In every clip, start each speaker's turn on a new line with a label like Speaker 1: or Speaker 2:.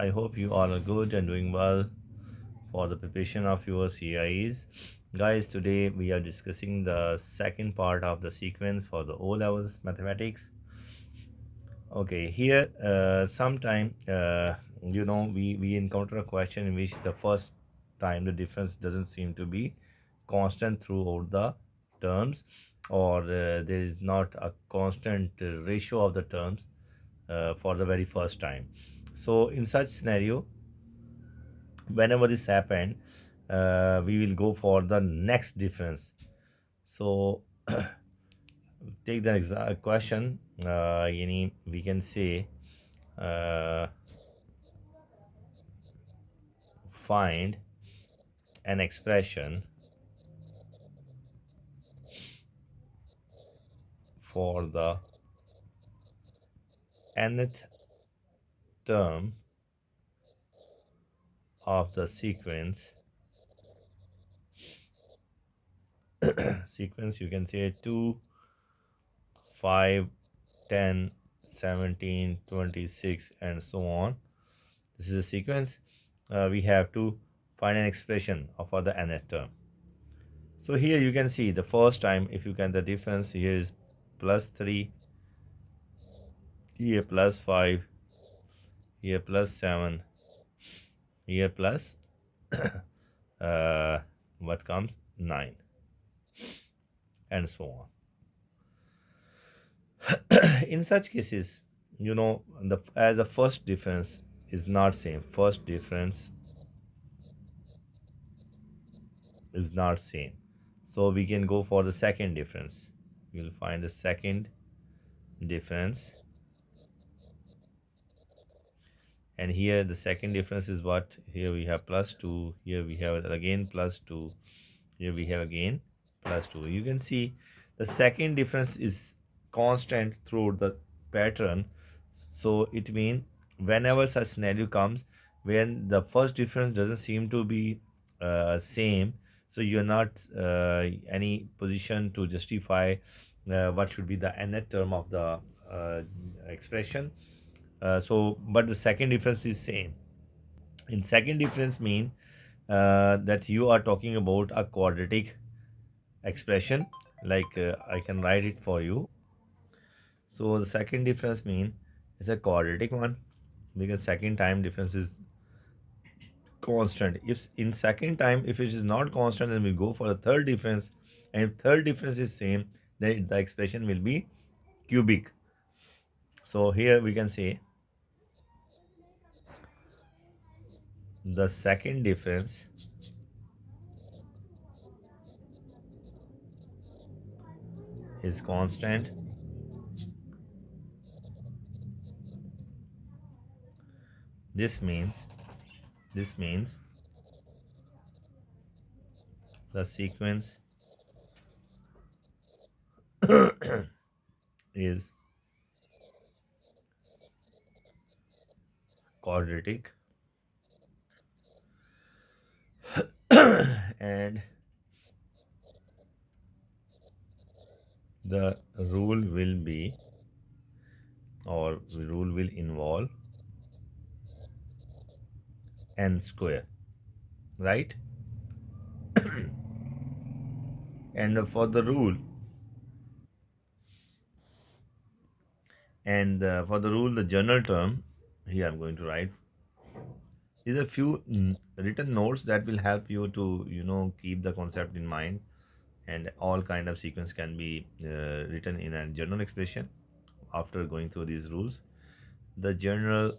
Speaker 1: I hope you all are good and doing well for the preparation of your CIEs. Guys, today we are discussing the second part of the sequence for the O levels mathematics. Okay, here sometime we encounter a question in which the first time the difference doesn't seem to be constant throughout the terms, or there is not a constant ratio of the terms for the very first time. So in such scenario, whenever this happened, we will go for the next difference. So take the exact question. We can say uh, find an expression for the nth term of the sequence. You can say 2, 5, 10, 17, 26, and so on. This is a sequence. We have to find an expression for the nth term. So here you can see the first time, if you can, the difference here is plus 3, here plus 5, here plus 7, here plus what comes 9, and so on. In such cases, the as the first difference is not same, first difference is not same, so we can go for the second difference. We'll find the second difference, and here the second difference is what? Here we have plus 2, here we have again plus 2, here we have again plus 2. You can see the second difference is constant throughout the pattern. So it means whenever such scenario comes, when the first difference doesn't seem to be same, so you're not any position to justify what should be the nth term of the expression. But the second difference is same. In second difference mean that you are talking about a quadratic expression, like I can write it for you. So the second difference mean is a quadratic one, because second time difference is constant. If in second time, if it is not constant, then we go for the third difference, and if third difference is same, then the expression will be cubic. So here we can say the second difference is constant. This means the sequence is quadratic, and the rule will be, or the rule will involve n square, right? And for the rule, the general term, here I'm going to write, is a few written notes that will help you to keep the concept in mind, and all kind of sequence can be written in a general expression after going through these rules. The general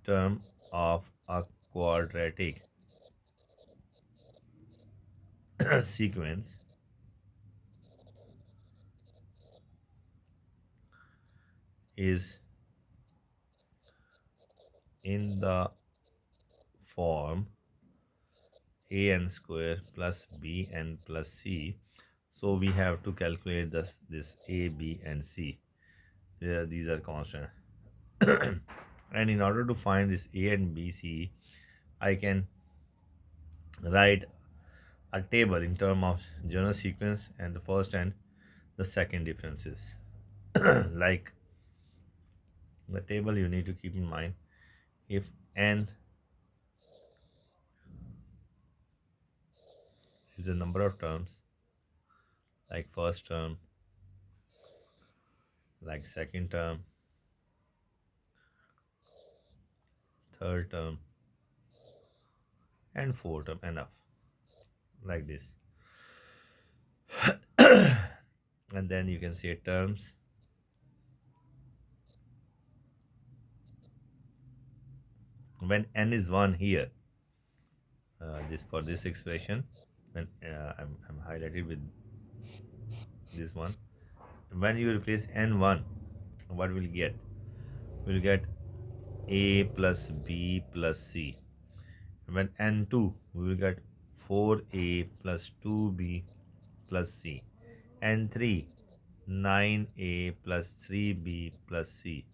Speaker 1: term of a quadratic sequence is in the form an square plus bn plus c. So we have to calculate this a, b, and c. These are constant. And in order to find this a and b, c, I can write a table in terms of general sequence and the first and the second differences. Like The table you need to keep in mind, if n is the number of terms, like first term, like second term, third term, and fourth term, enough, like this. And then you can say terms. When n is 1 here, this for this expression, when I'm highlighted with this one, when you replace n1, what we'll get? We'll get a plus b plus c. When n2, we will get 4a plus 2b plus c. N3, 9a plus 3b plus c.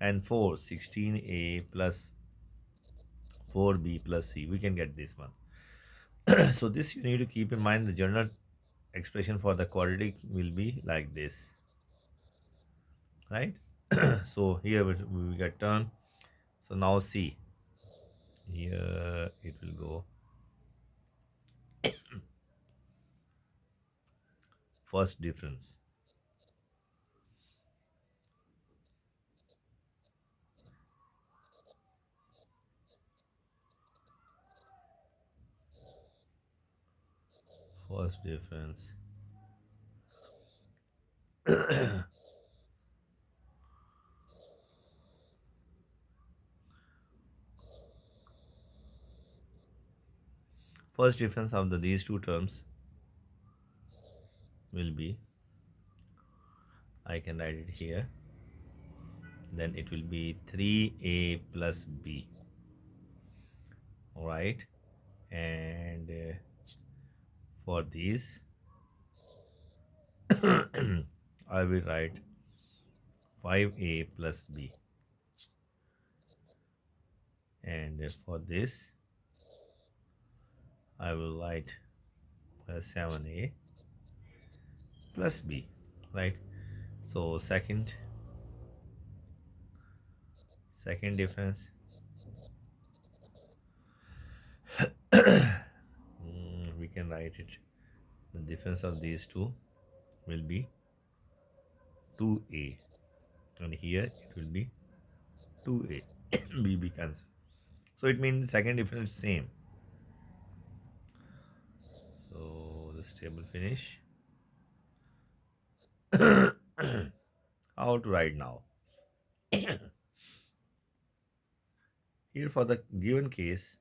Speaker 1: And 4, 16a plus 4b plus c. We can get this one. So this you need to keep in mind. The general expression for the quadratic will be like this, right? So here we get turn. So now see, here it will go first difference. First difference. First difference of these two terms will be, I can write it here, then it will be 3a plus b, all right? And for these I will write 5a plus b, and for this I will write 7a plus b, right? So second difference, we can write it, the difference of these two will be 2a, and here it will be 2a. b be cancelled, so it means second difference same. So this table finish. How to write now? Here for the given case,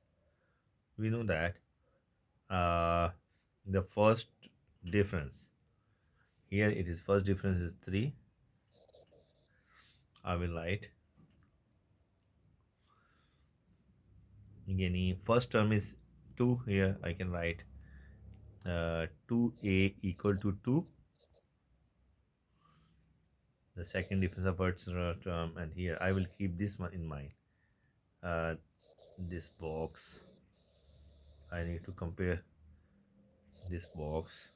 Speaker 1: we know that the first difference, here it is first difference is 3. I will write again, first term is 2. Here I can write 2a equal to 2. The second difference of first term, and here I will keep this one in mind. This box, I need to compare this box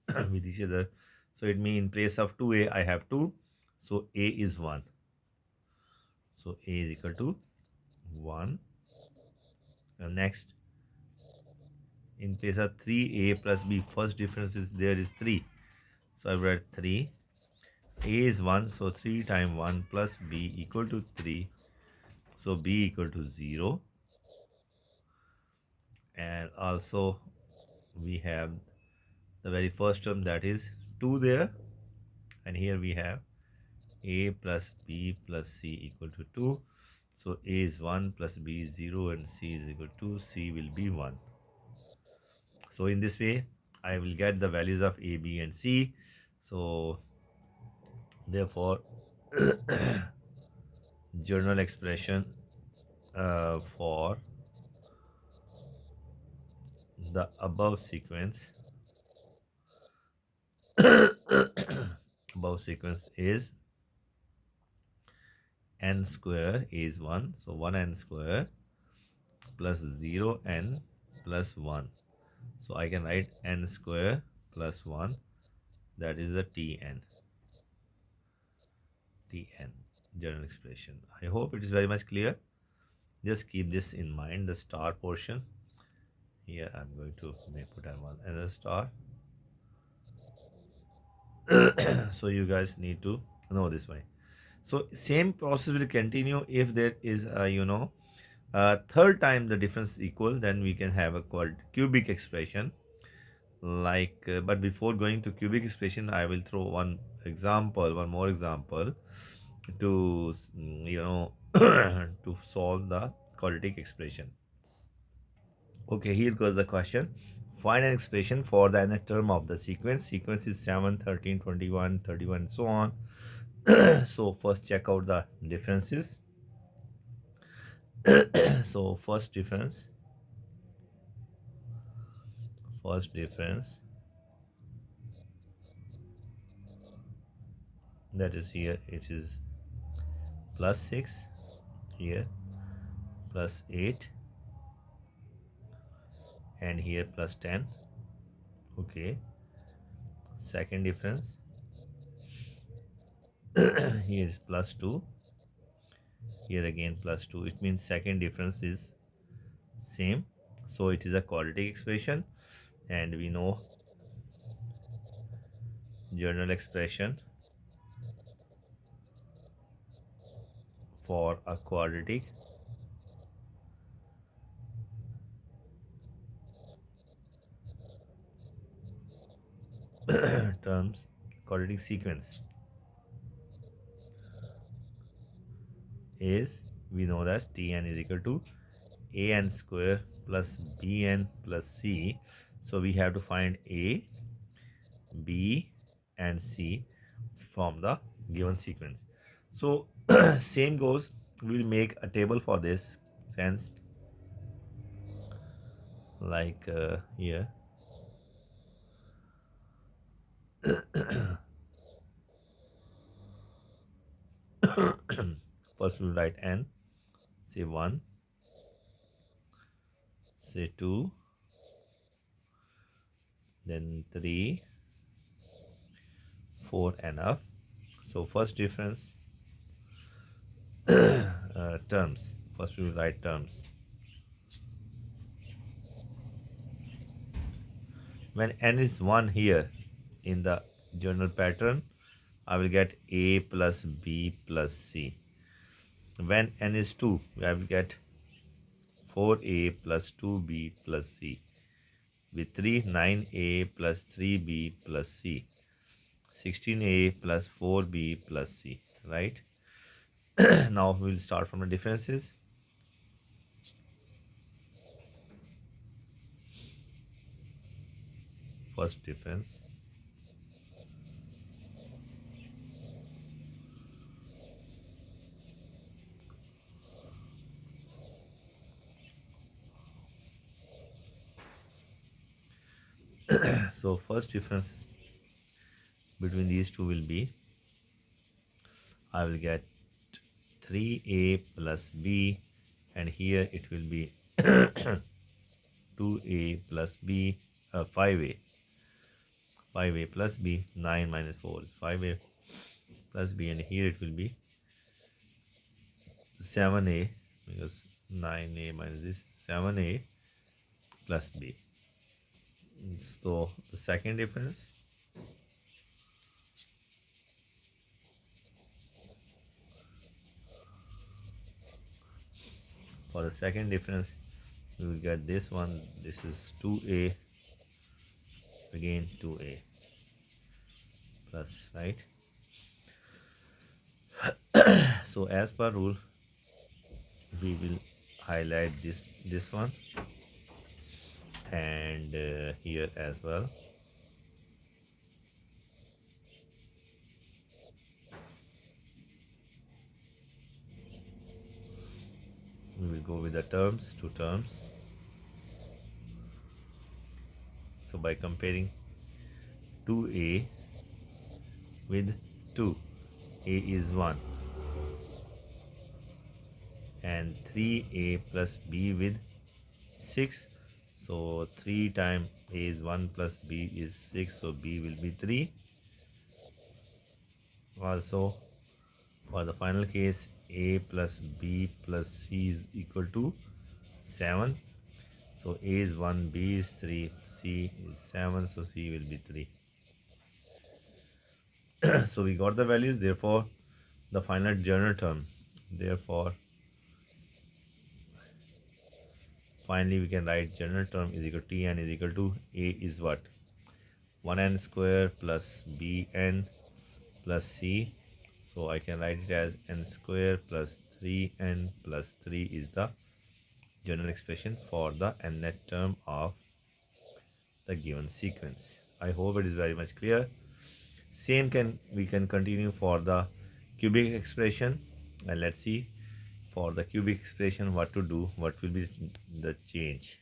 Speaker 1: with each other. So it means in place of 2a I have 2, so a is 1. So a is equal to 1. And next, in place of 3a plus b, first difference is there is 3. So I write 3. A is 1, so 3 times 1 plus b equal to 3. So b equal to 0. And also we have the very first term, that is 2 there. And here we have a plus b plus c equal to 2. So a is 1 plus b is 0 and c is equal to, c will be 1. So in this way I will get the values of a, b and c. So therefore general expression for the above sequence is n square is 1, so 1n square plus 0n plus 1. So I can write n square plus 1, that is the tn. Tn, general expression. I hope it is very much clear. Just keep this in mind, the star portion. Here I'm going to put another star. So you guys need to know this way. So same process will continue. If there is a third time the difference is equal, then we can have a called cubic expression. But before going to cubic expression, I will throw one more example to to solve the quadratic expression. Okay, here goes the question. Find an expression for the nth term of the sequence. Sequence is 7, 13, 21, 31, and so on. So first check out the differences. So first difference that is here, it is plus 6, here plus 8, and here plus 10. Okay, second difference here is plus 2, here again plus 2. It means second difference is same, so it is a quadratic expression, and we know general expression for a quadratic terms, quadratic sequence is, we know that Tn is equal to an square plus bn plus c. So we have to find a, b, and c from the given sequence. So same goes, we'll make a table for this sense, here. First we'll write n, say 1, say 2, then 3, 4, and up. So first difference terms. First we will write terms. When n is 1 here in the general pattern, I will get a plus b plus c. When n is 2, I will get 4a plus 2b plus c. With 3, 9a plus 3b plus c. 16a plus 4b plus c. Right? Now we will start from the differences. First difference. So first difference between these two will be, I will get 3a plus b, and here it will be 2a plus b, 5a plus b. 9 minus 4 is 5a plus b, and here it will be 7a, because 9a minus this, 7a plus b. So the second difference, for the second difference we will get this one. This is 2a, again 2a plus, right? So as per rule, we will highlight this one, and here as well. We will go with the terms, two terms. So by comparing 2a with 2, a is 1, and 3a plus b with 6. So 3 times a is 1 plus b is 6, so b will be 3. Also For the final case, a plus b plus c is equal to 7. So a is 1, b is 3, c is 7, so c will be 3. So we got the values, therefore the final general term. Therefore, finally we can write general term is equal to Tn is equal to a is what? 1n square plus bn plus c. So I can write it as n square plus 3n plus 3 is the general expression for the nth term of the given sequence. I hope it is very much clear. Same we can continue for the cubic expression, and let's see for the cubic expression what to do, what will be the change.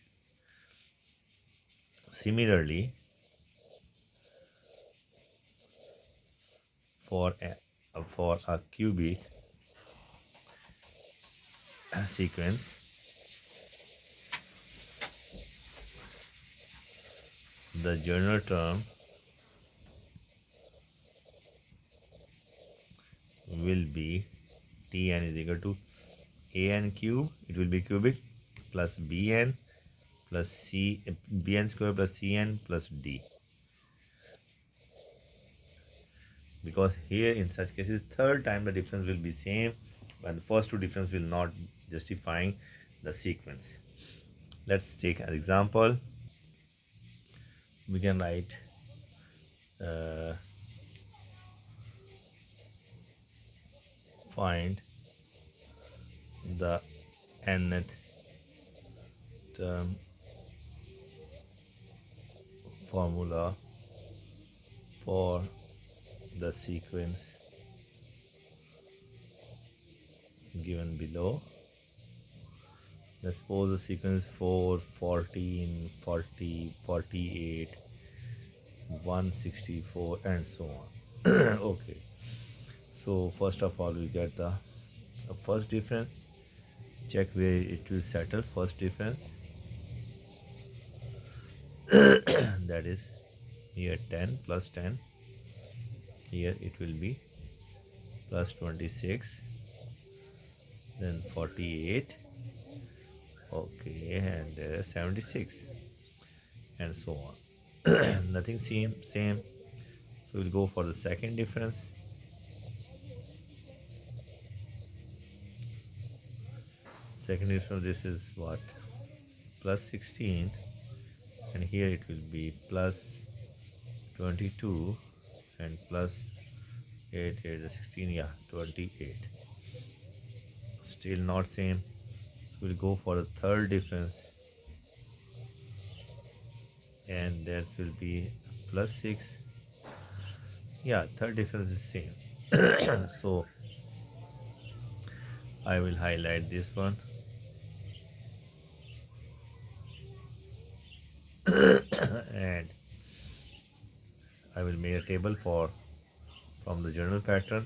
Speaker 1: Similarly, for a cubic sequence, the general term will be Tn is equal to an cube, it will be cubic, plus bn plus c, bn square plus cn plus d. Because here in such cases third time the difference will be same, but the first two difference will not justifying the sequence. Let's take an example. We can write find the nth term formula for the sequence given below. Let's suppose the sequence 4, 14, 40, 48, 164 and so on. Okay, so first of all we get the first difference. Check where it will settle. First difference, that is here 10 plus 10, here it will be plus 26, then 48, okay, and 76 and so on. Nothing same, so we'll go for the second difference. Second difference, this is what, plus 16, and here it will be plus 22 and plus 8, 8 16, yeah, 28. Still not same, so we'll go for the third difference, and that will be plus 6. Yeah, third difference is same. So I will highlight this one. And I will make a table from the general pattern.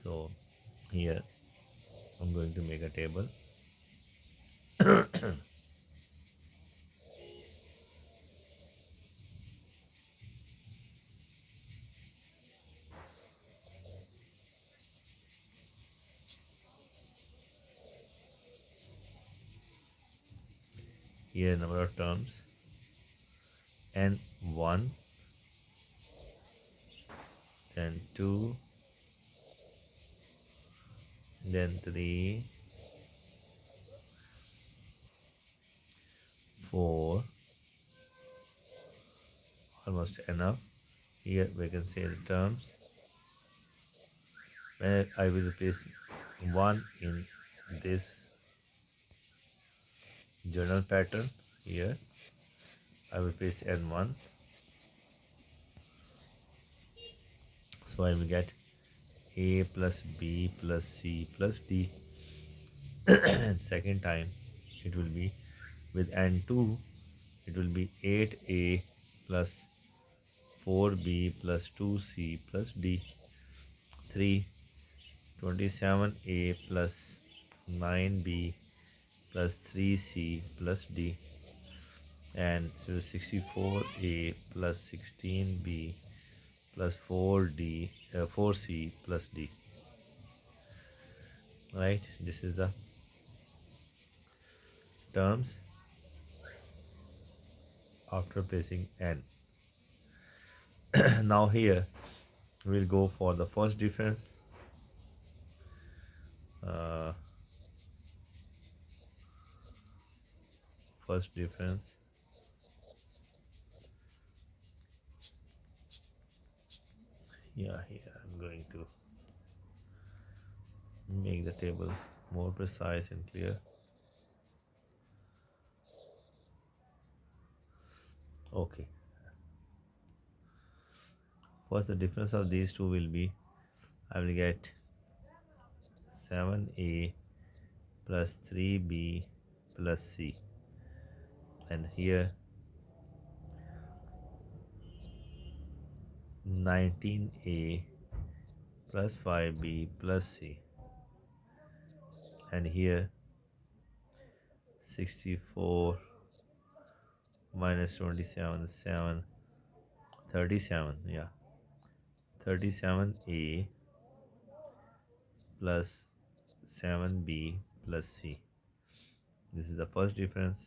Speaker 1: So here I'm going to make a table. Here number of terms, and 1, then 2, then 3, 4, almost enough. Here we can say the terms, where I will replace 1 in this journal pattern. Here I will place n1, so I will get a plus b plus c plus d. And second time it will be with n2, it will be 8a plus 4b plus 2c plus d. 3, 27a plus 9b plus 3c plus d, and so 64a plus 16b plus 4d 4c plus d, right? This is the terms after placing n. Now here we'll go for the first difference. uh, First difference, yeah, here I'm going to make the table more precise and clear. Okay, first the difference of these two will be, I will get 7a plus 3b plus c, and here 19a plus 5b plus c, and here 64 minus 27 7 37, yeah, 37a plus 7b plus c. This is the first difference.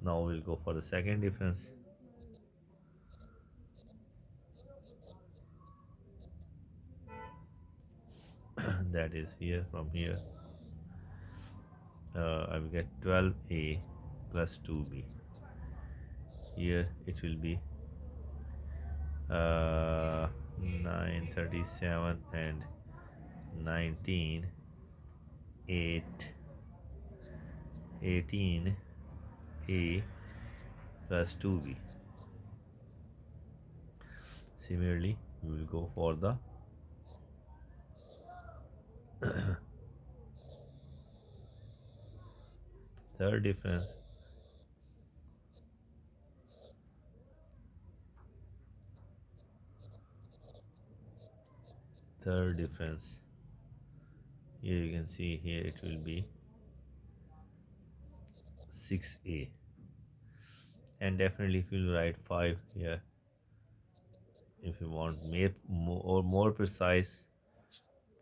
Speaker 1: Now we'll go for the second difference. That is here, from here I will get 12a plus 2b. Here it will be 937 and 19 8 18a plus 2b. Similarly, we will go for the third difference. Third difference, here you can see, here it will be 6a, and definitely if you write 5 here, if you want more precise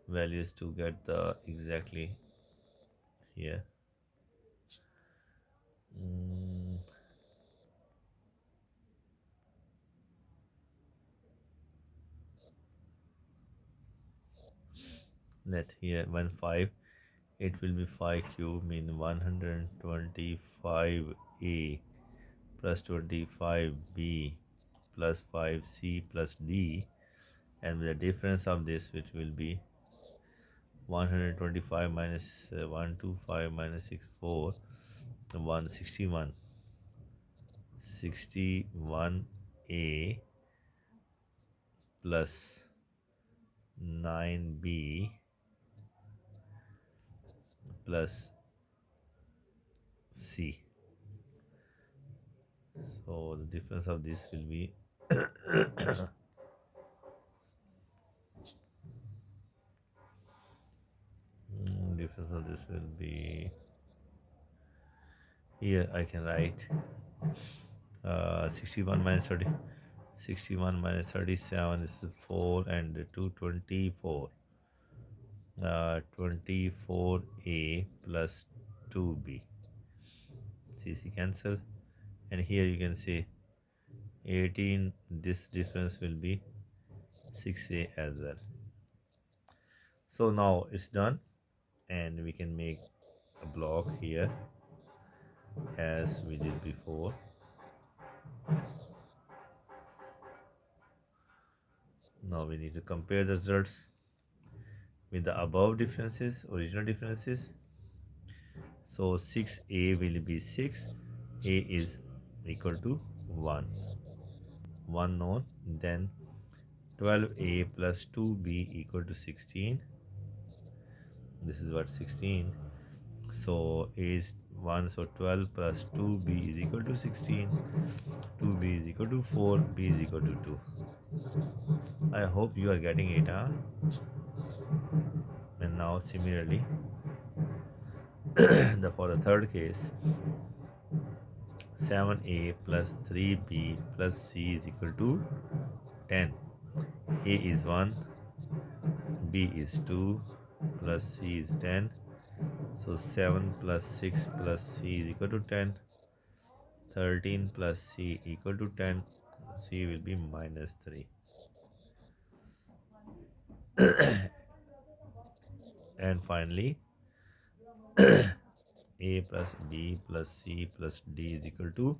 Speaker 1: values to get the exactly here. mm, Let here 1 5, it will be 5 cube, mean 125a plus 25b plus 5c plus d, and the difference of this, which will be 125 minus 125 minus 64, 161, 61a plus 9b plus c. So the difference of this will be difference of this will be, here I can write 61 minus 30, 61 minus 37 is 4 and 2 24, 24a plus 2b, cc cancel, and here you can see 18, this difference will be 6a as well. So now it's done, and we can make a block here as we did before. Now we need to compare the results with the above differences, original differences. So 6a will be 6, a is equal to 1, 1 known, then 12a plus 2b equal to 16. This is what 16. So a is 1, so 12 plus 2b is equal to 16, 2b is equal to 4, b is equal to 2. I hope you are getting it, huh? And now similarly for the third case, 7a plus 3b plus c is equal to 10. A is 1, b is 2, plus c is 10. So 7 plus 6 plus c is equal to 10. 13 plus c equal to 10. C will be minus 3. And finally, a plus b plus c plus d is equal to,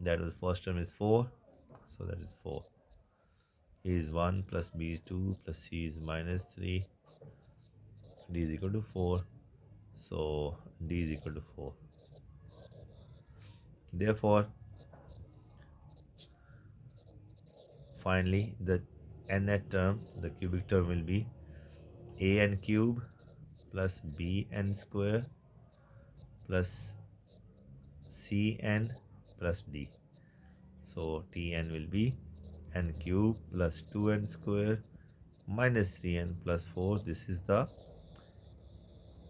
Speaker 1: that was first term is 4, so that is 4. A is 1 plus b is 2 plus c is minus 3, d is equal to 4, so d is equal to 4. Therefore, finally the nth term, the cubic term, will be an cube plus bn square plus cn plus d. So Tn will be n cube plus 2n square minus 3n plus 4. This is the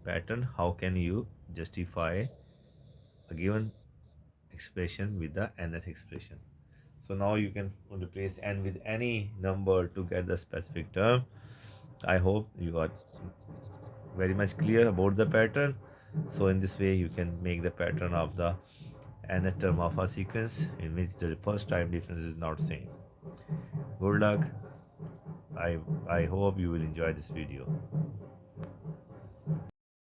Speaker 1: pattern. How can you justify a given expression with the nth expression? So now you can replace n with any number to get the specific term. I hope you are very much clear about the pattern. So in this way you can make the pattern of the nth term of a sequence in which the first time difference is not same. Good luck. I hope you will enjoy this video.